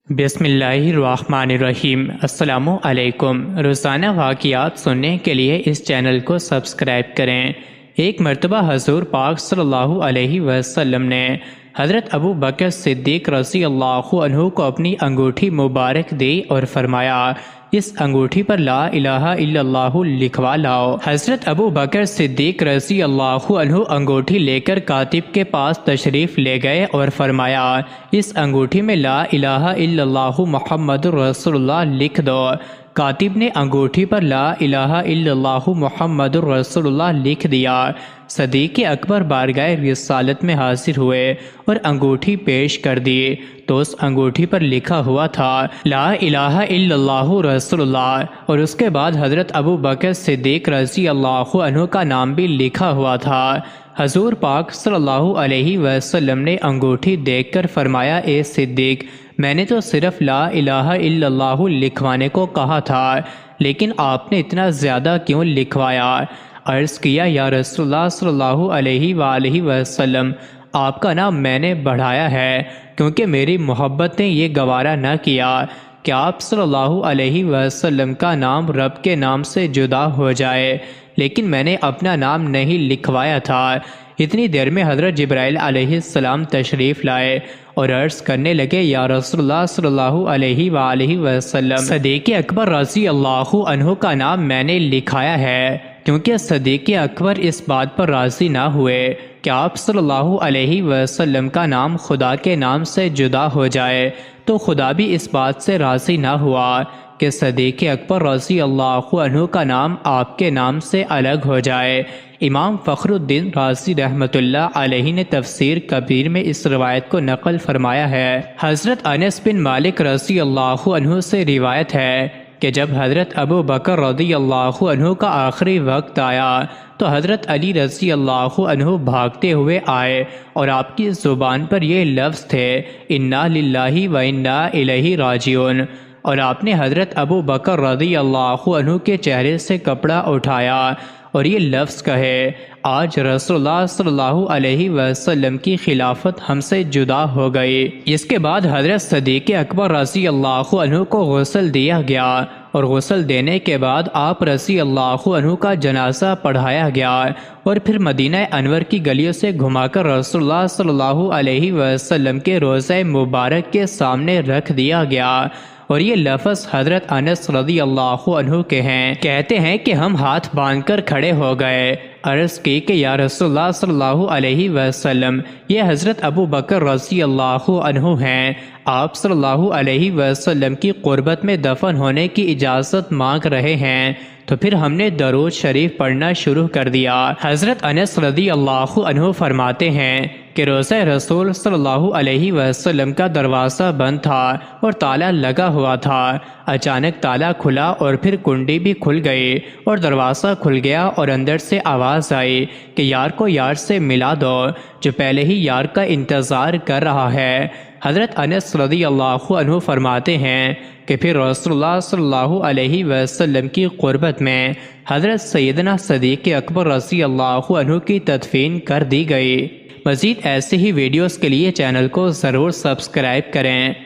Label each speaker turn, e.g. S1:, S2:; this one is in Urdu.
S1: بسم اللہ الرحمن الرحیم۔ السلام علیکم۔ روزانہ واقعات سننے کے لیے اس چینل کو سبسکرائب کریں۔ ایک مرتبہ حضور پاک صلی اللہ علیہ وسلم نے حضرت ابو بکر صدیق رضی اللہ عنہ کو اپنی انگوٹھی مبارک دی اور فرمایا، اس انگوٹھی پر لا الہ الا اللہ لکھوا لاؤ۔ حضرت ابو بکر صدیق رضی اللہ عنہ انگوٹھی لے کر کاتب کے پاس تشریف لے گئے اور فرمایا، اس انگوٹھی میں لا الہ الا اللہ محمد رسول اللہ لکھ دو۔ کاتب نے انگوٹھی پر لا الہ الا اللہ محمد رسول اللہ لکھ دیا۔ صدیق اکبر بارگاہ رسالت میں حاضر ہوئے اور انگوٹھی پیش کر دی تو اس انگوٹھی پر لکھا ہوا تھا لا الہ الا اللہ رسول اللہ، اور اس کے بعد حضرت ابو بکر صدیق رضی اللہ عنہ کا نام بھی لکھا ہوا تھا۔ حضور پاک صلی اللہ علیہ وسلم نے انگوٹھی دیکھ کر فرمایا، اے صدیق، میں نے تو صرف لا الہ الا اللہ لکھوانے کو کہا تھا، لیکن آپ نے اتنا زیادہ کیوں لکھوایا؟ عرض کیا، یا رسول اللہ صلی اللہ علیہ وآلہ وسلم، آپ کا نام میں نے بڑھایا ہے کیونکہ میری محبت نے یہ گوارا نہ کیا کہ آپ صلی اللہ علیہ وسلم کا نام رب کے نام سے جدا ہو جائے، لیکن میں نے اپنا نام نہیں لکھوایا تھا۔ اتنی دیر میں حضرت جبرائیل علیہ السلام تشریف لائے اور عرض کرنے لگے، یا رسول اللہ صلی اللہ علیہ وآلہ وسلم، صدیق اکبر رضی اللہ عنہ کا نام میں نے لکھایا ہے، کیونکہ صدیق اکبر اس بات پر راضی نہ ہوئے کہ آپ صلی اللہ علیہ وسلم کا نام خدا کے نام سے جدا ہو جائے، تو خدا بھی اس بات سے راضی نہ ہوا کہ صدیق اکبر رضی اللہ عنہ کا نام آپ کے نام سے الگ ہو جائے۔ امام فخر الدین رازی رحمۃ اللہ علیہ نے تفسیر کبیر میں اس روایت کو نقل فرمایا ہے۔ حضرت انس بن مالک رضی اللہ عنہ سے روایت ہے کہ جب حضرت ابو بکر رضی اللہ عنہ کا آخری وقت آیا تو حضرت علی رضی اللہ عنہ بھاگتے ہوئے آئے اور آپ کی زبان پر یہ لفظ تھے، انا للہ و انا الیہ راجعون، اور آپ نے حضرت ابو بکر رضی اللہ عنہ کے چہرے سے کپڑا اٹھایا اور یہ لفظ کہے، آج رسول اللہ صلی اللہ علیہ وسلم کی خلافت ہم سے جدا ہو گئی۔ اس کے بعد حضرت صدیق اکبر رضی اللہ عنہ کو غسل دیا گیا اور غسل دینے کے بعد آپ رضی اللہ عنہ کا جنازہ پڑھایا گیا اور پھر مدینہ انور کی گلیوں سے گھما کر رسول اللہ صلی اللہ علیہ وسلم کے روضہ مبارک کے سامنے رکھ دیا گیا، اور یہ لفظ حضرت انس رضی اللہ عنہ کے ہیں۔ کہتے ہیں کہ ہم ہاتھ باندھ کر کھڑے ہو گئے، عرض کی کہ یا رسول اللہ صلی اللہ علیہ وسلم، یہ حضرت ابو بکر رضی اللہ عنہ ہیں، آپ صلی اللہ علیہ وسلم کی قربت میں دفن ہونے کی اجازت مانگ رہے ہیں۔ تو پھر ہم نے درود شریف پڑھنا شروع کر دیا۔ حضرت انس رضی اللہ عنہ فرماتے ہیں کہ روضہ رسول صلی اللہ علیہ وسلم کا دروازہ بند تھا اور تالا لگا ہوا تھا۔ اچانک تالا کھلا اور پھر کنڈی بھی کھل گئی اور دروازہ کھل گیا اور اندر سے آواز آئی کہ یار کو یار سے ملا دو جو پہلے ہی یار کا انتظار کر رہا ہے۔ حضرت انس رضی اللہ عنہ فرماتے ہیں کہ پھر رسول اللہ صلی اللہ علیہ وسلم کی قربت میں حضرت سیدنا صدیق اکبر رضی اللہ عنہ کی تدفین کر دی گئی۔ مزید ایسے ہی ویڈیوز کے لیے چینل کو ضرور سبسکرائب کریں۔